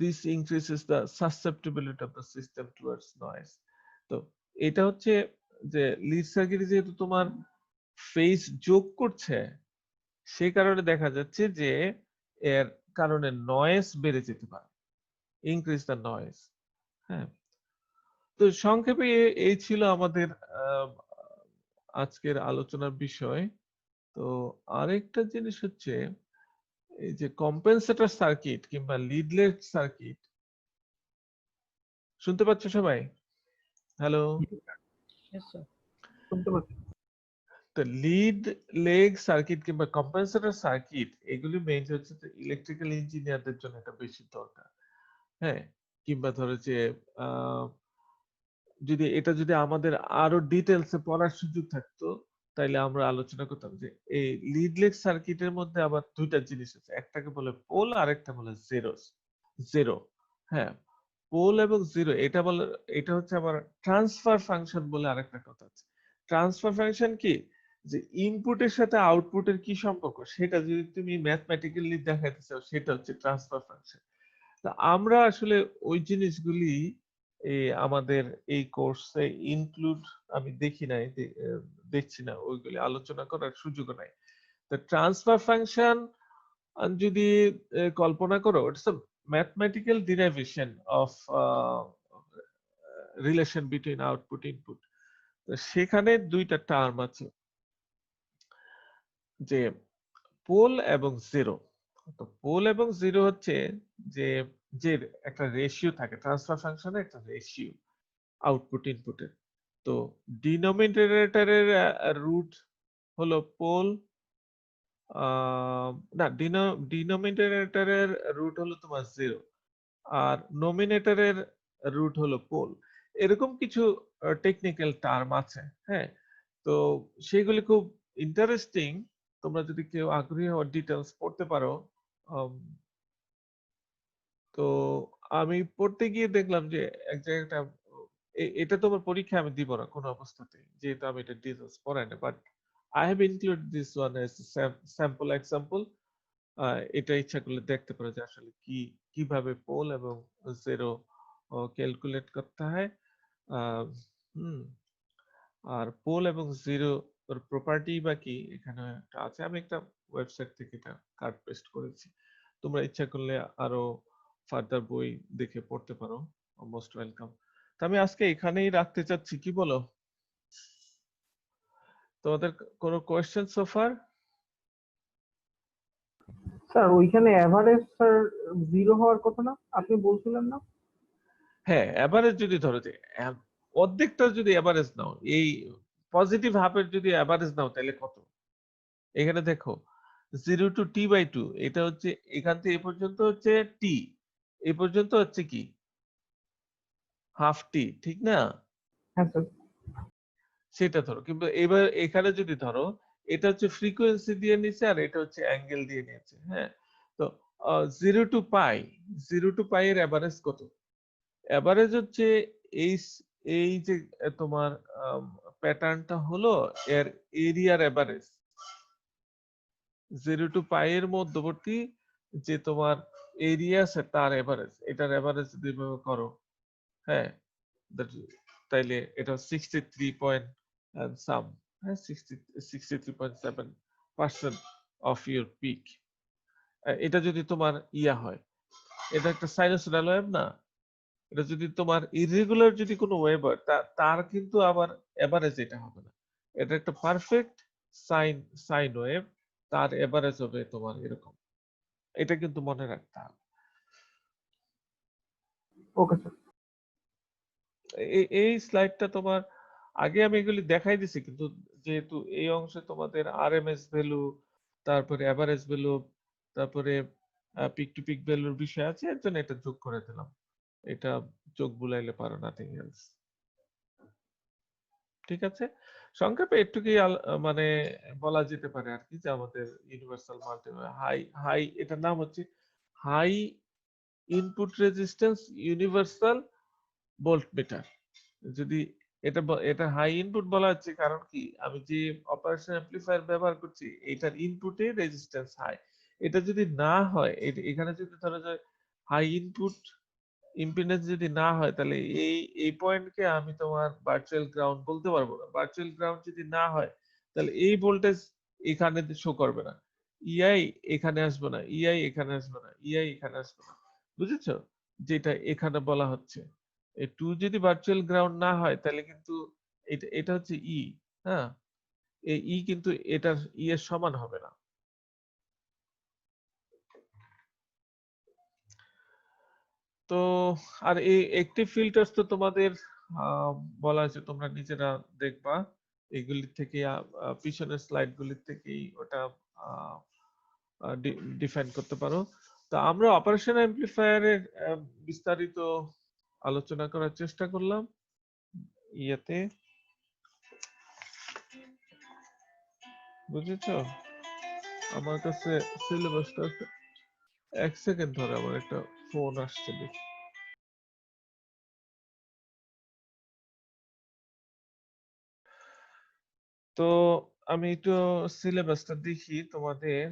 this increases the susceptibility of the system towards noise. তো এটা হচ্ছে যে লিড সার্কিটে যেহেতু তোমার ফেজ যোগ করছে, সেই কারণে দেখা যাচ্ছে যে এর কারণে নয়েজ বেড়ে যেতে পারে, ইনক্রিজ দ্য নয়েজ। হ্যাঁ, তো সংক্ষেপে এই ছিল আমাদের আজকের আলোচনার বিষয়। তো আরেকটা জিনিস হচ্ছে এই যে কম্পেনসেটর সার্কিট কিংবা লিডলেস সার্কিট, শুনতে পাচ্ছ সবাই? হ্যালো? তো লিড লেগ সার্কিট কিংবা কম্পেনসেটর সার্কিট এগুলি মেইন হচ্ছে ইলেকট্রিক্যাল ইঞ্জিনিয়ারদের জন্য এটা বেশি দরকার। হ্যাঁ, কিংবা ধরো যে যদি আমাদের আরো ডিটেলসে পড়ার সুযোগ থাকতো, তাইলে আমরা আলোচনা করতাম যে এই লিড লেগ সার্কিটের মধ্যে আবার দুইটা জিনিস আছে, একটাকে বলে পোল আর একটা বলে জিরো। হ্যাঁ, পোল এবং জিরো এটা হচ্ছে আবার ট্রান্সফার ফাংশন বলে আরেকটা কথা আছে। ট্রান্সফার ফাংশন কি? যে ইনপুটের সাথে আউটপুটের কি সম্পর্ক সেটা যদি তুমি ম্যাথমেটিক্যালি দেখাইতে চাও, সেটা হচ্ছে ট্রান্সফার ফাংশন। তা আমরা আসলে ওই জিনিসগুলি আমাদের এই কোর্সে ইনক্লুড আমি দেখছি না, ওইগুলি আলোচনা করার সুযোগ নাই। তো ট্রান্সফার ফাংশন যদি কল্পনা করো, it's a mathematical derivation of relation between output input. তো সেখানে দুইটা টার্ম আছে, যে পোল এবং জিরো। তো পোল এবং জিরো হচ্ছে যে যে একটা রেশিও থাকে, ট্রান্সফার ফাংশনে একটা রেশিও আউটপুট ইনপুটের। তো ডিনোমিনেটরের রুট হলো পোল, না ডিনোমিনেটরের রুট হলো তোমার জিরো, আর নমিনেটরের রুট হলো পোল। এরকম কিছু টেকনিক্যাল টার্ম আছে। হ্যাঁ, তো সেগুলি খুব ইন্টারেস্টিং। তোমরা যদি কেউ আগ্রহী হও ডিটেলস পড়তে পারো। তো আমি পড়তে গিয়ে দেখলাম যে এক জায়গায় এটা তোমার পরীক্ষা আমি দিব না কোনো অবস্থাতেই, যেহেতু আমি এটা ডিটেলস পড়াই না, but I have include this one as sample example. এটা ইচ্ছা করলে দেখতে পারো যে আসলে কিভাবে পোল এবং জিরো ক্যালকুলেট করতে হয়। আহ, হুম আর পোল এবং জিরো প্রপার্টি বা কি এখানে একটা আছে, আমি একটা ওয়েবসাইট থেকে এটা কাট পেস্ট করেছি। তোমরা ইচ্ছা করলে আরো ফার্দার বই দেখে পড়তে পারো, মোস্ট ওয়েলকাম। তো আমি আজকে এখানেই রাখতে চাচ্ছি, কি বলো? তোমাদের কোনো কোয়েশ্চেন সো ফার? স্যার ওইখানে এভারেজ স্যার জিরো হওয়ার কথা না, আপনি বলছিলেন না? হ্যাঁ, এভারেজ যদি ধরো যে অর্ধেকটা যদি এভারেজ নাও, এই পজিটিভ হাফের যদি এভারেজ নাও, তাহলে কত? এখানে দেখো 0 to t/2, এটা হচ্ছে এখান থেকে এ পর্যন্ত হচ্ছে টি, এ পর্যন্ত হচ্ছে কি হাফ টি, ঠিক না? হ্যাঁ স্যার। সেটা ধরো, কিন্তু এবার এখানে যদি ধরো এটা হচ্ছে ফ্রিকোয়েন্সি দিয়ে নিচ্ছে আর এটা হচ্ছে অ্যাঙ্গেল দিয়ে নিয়েছে। হ্যাঁ, তো 0 টু পাই, 0 টু পাই এর এভারেজ কত? এভারেজ হচ্ছে এই এই যে তোমার প্যাটার্নটা হলো এর এরিয়ার এভারেজ। 0 টু পাই এর মধ্যবর্তী যে তোমার এরিয়া আছে তার এভারেজ, এটার এভারেজ যদি এভাবে করো, হ্যাঁ, তাইলে এটা 63 পয়েন্ট সাম, হ্যাঁ, 63.7% অফ ইউর পিক। এটা যদি তোমার ইয়া হয়, এটা একটা সাইনোসয়েডাল ওয়েভ না, এটা যদি তোমার ইররেগুলার যদি কোনো ওয়েভ হয় তার কিন্তু আবার এভারেজ এটা হবে না, এটা একটা পারফেক্ট সাইন ওয়েভ, তার এভারেজ হবে তোমার এরকম। এটা কিন্তু মনে রাখতে হবে। Okay sir. এই স্লাইডটা তোমার আগে আমি এগুলি দেখাই দিছি, কিন্তু যেহেতু এই অংশে তোমাদের আরএমএস ভ্যালু, তারপরে এভারেজ ভ্যালু, তারপরে পিক টু পিক ভ্যালুর বিষয় আছে, এর জন্য এটা যোগ করে দিলাম। এটা চোখ বুলাইলে পারো, নাথিং এলস। ঠিক আছে, সংক্ষেপে একটুকুই মানে বলা যেতে পারে আর কি, যে আমাদের ইউনিভার্সাল মাল্টি হাই, এটার নাম হচ্ছে high input resistance universal voltmeter. যদি এটা হাই ইনপুট বলা হচ্ছে কারণ কি, আমি যে অপারেশন অ্যাম্পলিফায়ার ব্যবহার করছি এটার ইনপুটে রেজিস্ট্যান্স হাই। এটা যদি না হয়, এখানে যদি ধরা যায় হাই ইনপুট ইম্পিডেন্স যদি না হয়, তাহলে এই পয়েন্টকে আমি তোমার ভার্চুয়াল গ্রাউন্ড বলতে পারবো না। ভার্চুয়াল গ্রাউন্ড যদি না হয়, তাহলে এই ভোল্টেজ এখানে শো করবে না, ইআই এখানে আসবে না, ইআই এখানে আসবে না, ইআই এখানে আসবে না। বুঝেছো যেটা এখানে বলা হচ্ছে? এই 2 যদি ভার্চুয়াল গ্রাউন্ড না হয়, তাহলে কিন্তু এটা হচ্ছে ই, হ্যাঁ, এই ই কিন্তু এটার ই এর সমান হবে না। তো আর এই অ্যাক্টিভ ফিল্টার্স তো তোমাদের বলা আছে, তোমরা নিজেরা দেখবা এগুলি থেকে, পিছনের স্লাইড গুলির থেকেই ওটা ডিফাইন করতে পারো। তো আমরা অপারেশন অ্যাম্পলিফায়ারের বিস্তারিত আলোচনা করার চেষ্টা করলাম ইয়েতে, বুঝেছো? আমার কাছে সিলেবাসটা, এক সেকেন্ড ধরে আমার একটা ফোন আসছে দেখি। তো আমি একটু সিলেবাসটা দেখি তোমাদের।